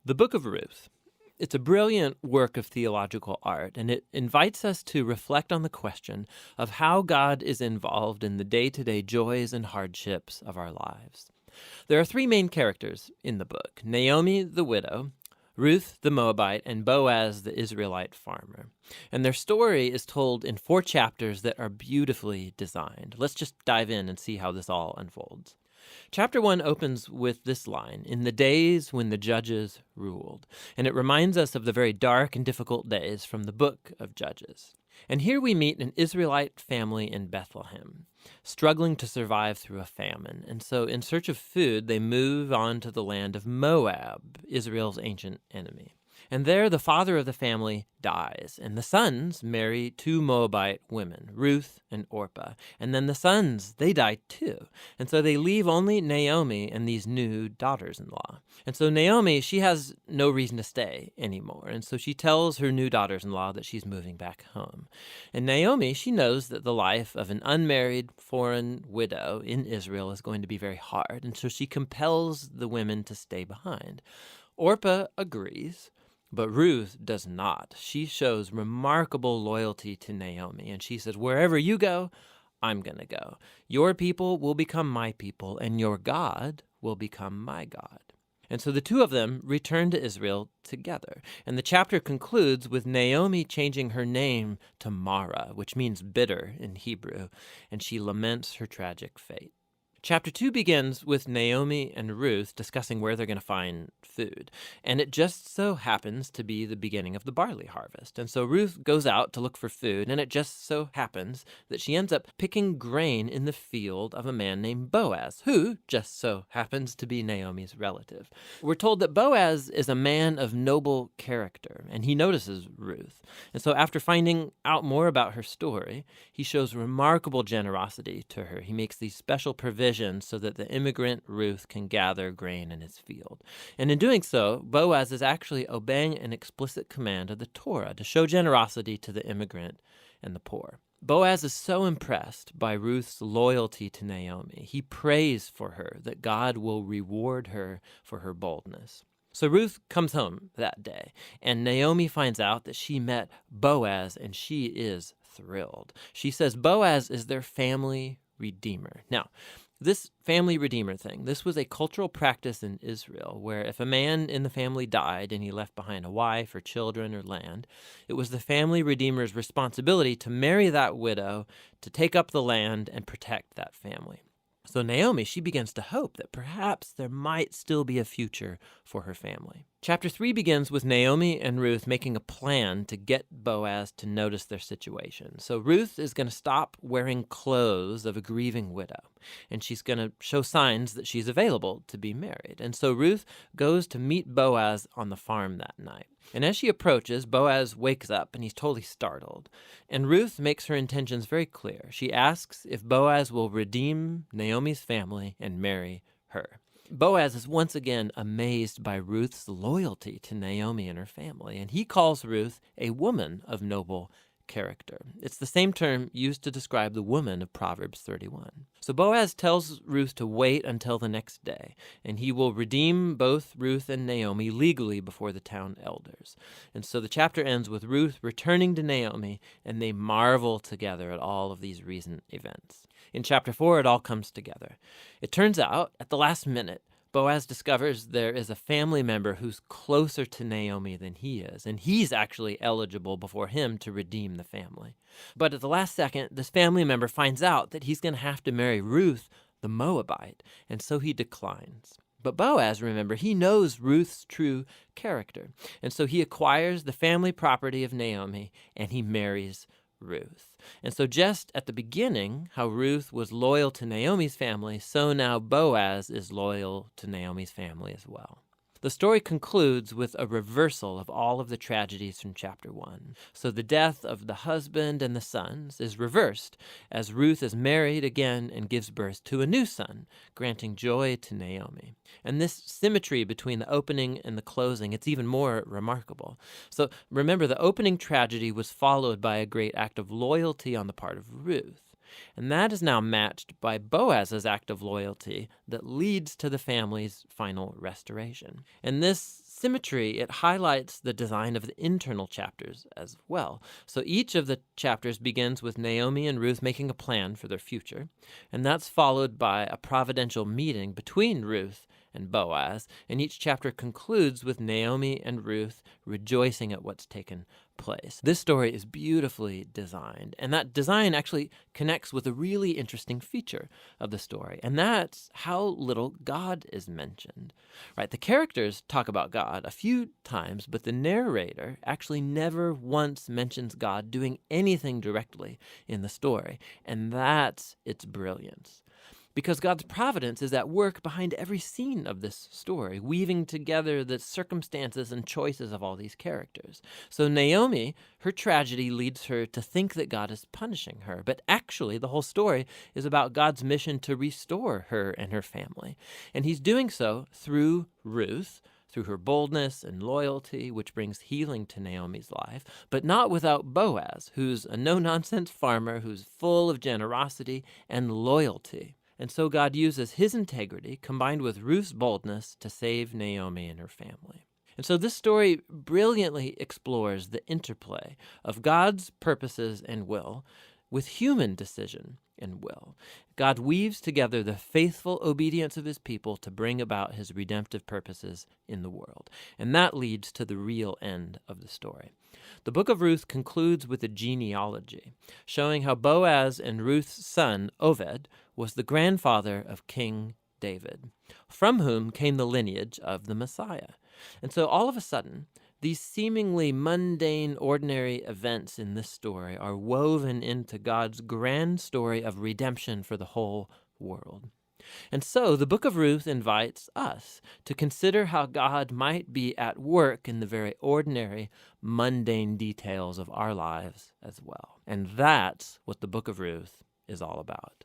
The Book of Ruth. It's a brilliant work of theological art, and it invites us to reflect on the question of how God is involved in the day-to-day joys and hardships of our lives. There are three main characters in the book: Naomi, the widow, Ruth, the Moabite, and Boaz, the Israelite farmer. And their story is told in 4 chapters that are beautifully designed. Let's just dive in and see how this all unfolds. Chapter 1 opens with this line, "In the days when the judges ruled," and it reminds us of the very dark and difficult days from the book of Judges. And here we meet an Israelite family in Bethlehem, struggling to survive through a famine. And so in search of food, they move on to the land of Moab, Israel's ancient enemy. And there the father of the family dies, and the sons marry 2 Moabite women, Ruth and Orpah. And then the sons, they die too. And so they leave only Naomi and these new daughters-in-law. And so Naomi, she has no reason to stay anymore. And so she tells her new daughters-in-law that she's moving back home. And Naomi, she knows that the life of an unmarried foreign widow in Israel is going to be very hard. And so she compels the women to stay behind. Orpah agrees, but Ruth does not. She shows remarkable loyalty to Naomi, and she says, "Wherever you go, I'm going to go. Your people will become my people, and your God will become my God." And so the two of them return to Israel together. And the chapter concludes with Naomi changing her name to Mara, which means bitter in Hebrew, and she laments her tragic fate. Chapter 2 begins with Naomi and Ruth discussing where they're going to find food. And it just so happens to be the beginning of the barley harvest. And so Ruth goes out to look for food, and it just so happens that she ends up picking grain in the field of a man named Boaz, who just so happens to be Naomi's relative. We're told that Boaz is a man of noble character, and he notices Ruth. And so after finding out more about her story, he shows remarkable generosity to her. He makes these special provisions so that the immigrant Ruth can gather grain in his field. And in doing so, Boaz is actually obeying an explicit command of the Torah to show generosity to the immigrant and the poor. Boaz is so impressed by Ruth's loyalty to Naomi. He prays for her that God will reward her for her boldness. So Ruth comes home that day, and Naomi finds out that she met Boaz, and she is thrilled. She says Boaz is their family redeemer. Now, this family redeemer thing, this was a cultural practice in Israel where if a man in the family died and he left behind a wife or children or land, it was the family redeemer's responsibility to marry that widow, to take up the land and protect that family. So Naomi, she begins to hope that perhaps there might still be a future for her family. Chapter 3 begins with Naomi and Ruth making a plan to get Boaz to notice their situation. So Ruth is going to stop wearing clothes of a grieving widow, and she's going to show signs that she's available to be married. And so Ruth goes to meet Boaz on the farm that night. And as she approaches, Boaz wakes up and he's totally startled. And Ruth makes her intentions very clear. She asks if Boaz will redeem Naomi's family and marry her. Boaz is once again amazed by Ruth's loyalty to Naomi and her family, and he calls Ruth a woman of noble character. It's the same term used to describe the woman of Proverbs 31. So Boaz tells Ruth to wait until the next day, and he will redeem both Ruth and Naomi legally before the town elders. And so the chapter ends with Ruth returning to Naomi, and they marvel together at all of these recent events. In chapter 4, it all comes together. It turns out, at the last minute, Boaz discovers there is a family member who's closer to Naomi than he is, and he's actually eligible before him to redeem the family. But at the last second, this family member finds out that he's going to have to marry Ruth, the Moabite, and so he declines. But Boaz, remember, he knows Ruth's true character, and so he acquires the family property of Naomi, and he marries Ruth. And so just at the beginning, how Ruth was loyal to Naomi's family, so now Boaz is loyal to Naomi's family as well. The story concludes with a reversal of all of the tragedies from chapter 1. So the death of the husband and the sons is reversed as Ruth is married again and gives birth to a new son, granting joy to Naomi. And this symmetry between the opening and the closing, it's even more remarkable. So remember, the opening tragedy was followed by a great act of loyalty on the part of Ruth. And that is now matched by Boaz's act of loyalty that leads to the family's final restoration. And this symmetry, it highlights the design of the internal chapters as well. So each of the chapters begins with Naomi and Ruth making a plan for their future, and that's followed by a providential meeting between Ruth and Boaz, and each chapter concludes with Naomi and Ruth rejoicing at what's taken place. This story is beautifully designed, and that design actually connects with a really interesting feature of the story, and that's how little God is mentioned. Right? The characters talk about God a few times, but the narrator actually never once mentions God doing anything directly in the story, and that's its brilliance. Because God's providence is at work behind every scene of this story, weaving together the circumstances and choices of all these characters. So Naomi, her tragedy leads her to think that God is punishing her, but actually the whole story is about God's mission to restore her and her family. And he's doing so through Ruth, through her boldness and loyalty, which brings healing to Naomi's life, but not without Boaz, who's a no-nonsense farmer who's full of generosity and loyalty. And so God uses his integrity combined with Ruth's boldness to save Naomi and her family. And so this story brilliantly explores the interplay of God's purposes and will with human decision and will. God weaves together the faithful obedience of his people to bring about his redemptive purposes in the world. And that leads to the real end of the story. The book of Ruth concludes with a genealogy, showing how Boaz and Ruth's son, Oved, was the grandfather of King David, from whom came the lineage of the Messiah. And so all of a sudden, these seemingly mundane, ordinary events in this story are woven into God's grand story of redemption for the whole world. And so the book of Ruth invites us to consider how God might be at work in the very ordinary, mundane details of our lives as well. And that's what the book of Ruth is all about.